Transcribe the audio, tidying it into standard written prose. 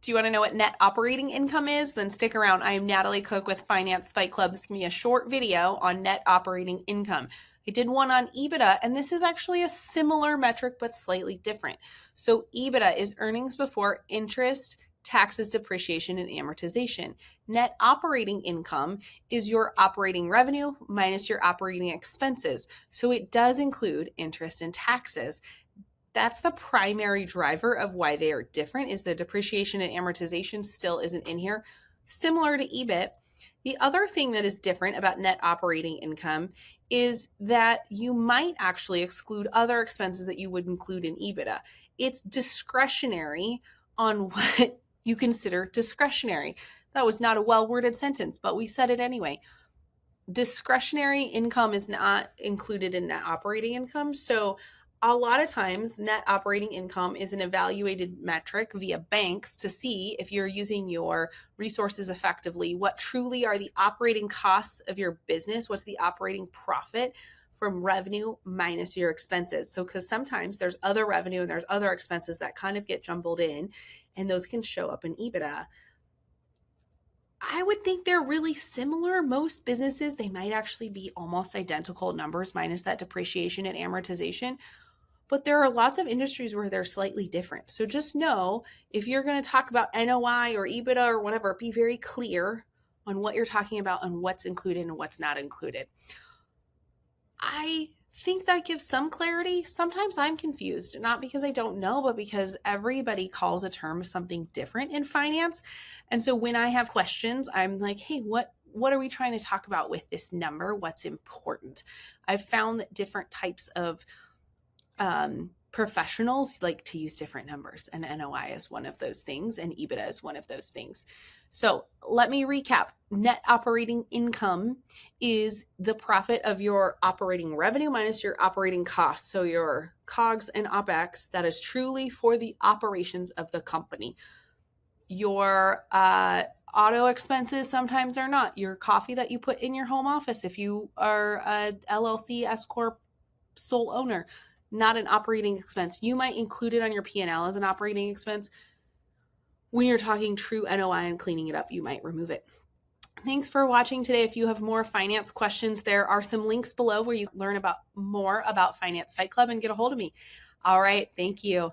Do you want to know what net operating income is? Then stick around. I am Natalie Cook with Finance Fight Club. This is going to be a short video on net operating income. I did one on EBITDA, and this is actually a similar metric, but slightly different. So EBITDA is earnings before interest, taxes, depreciation, and amortization. Net operating income is your operating revenue minus your operating expenses. So it does include interest and taxes. That's the primary driver of why they are different, is the depreciation and amortization still isn't in here. Similar to EBIT, the other thing that is different about net operating income is that you might actually exclude other expenses that you would include in EBITDA. It's discretionary on what you consider discretionary. That was not a well-worded sentence, but we said it anyway. Discretionary income is not included in net operating income. So a lot of times net operating income is an evaluated metric via banks to see if you're using your resources effectively, what truly are the operating costs of your business, what's the operating profit from revenue minus your expenses. So because sometimes there's other revenue and there's other expenses that kind of get jumbled in, and those can show up in EBITDA. I would think they're really similar. Most businesses, they might actually be almost identical numbers minus that depreciation and amortization. But there are lots of industries where they're slightly different. So just know, if you're going to talk about NOI or EBITDA or whatever, be very clear on what you're talking about and what's included and what's not included. I think that gives some clarity. Sometimes I'm confused, not because I don't know, but because everybody calls a term something different in finance. And so when I have questions, I'm like, hey, what are we trying to talk about with this number? What's important? I've found that different types of professionals like to use different numbers, and NOI is one of those things, and EBITDA is one of those things. So let me recap. Net operating income is the profit of your operating revenue minus your operating costs. So your COGS and OPEX, that is truly for the operations of the company. Your auto expenses sometimes are not. Your coffee that you put in your home office, if you are a LLC S Corp sole owner, not an operating expense. You might include it on your P&L as an operating expense. When you're talking true NOI and cleaning it up, you might remove it. Thanks for watching today. If you have more finance questions, there are some links below where you learn about more about Finance Fight Club and get a hold of me. All right. Thank you.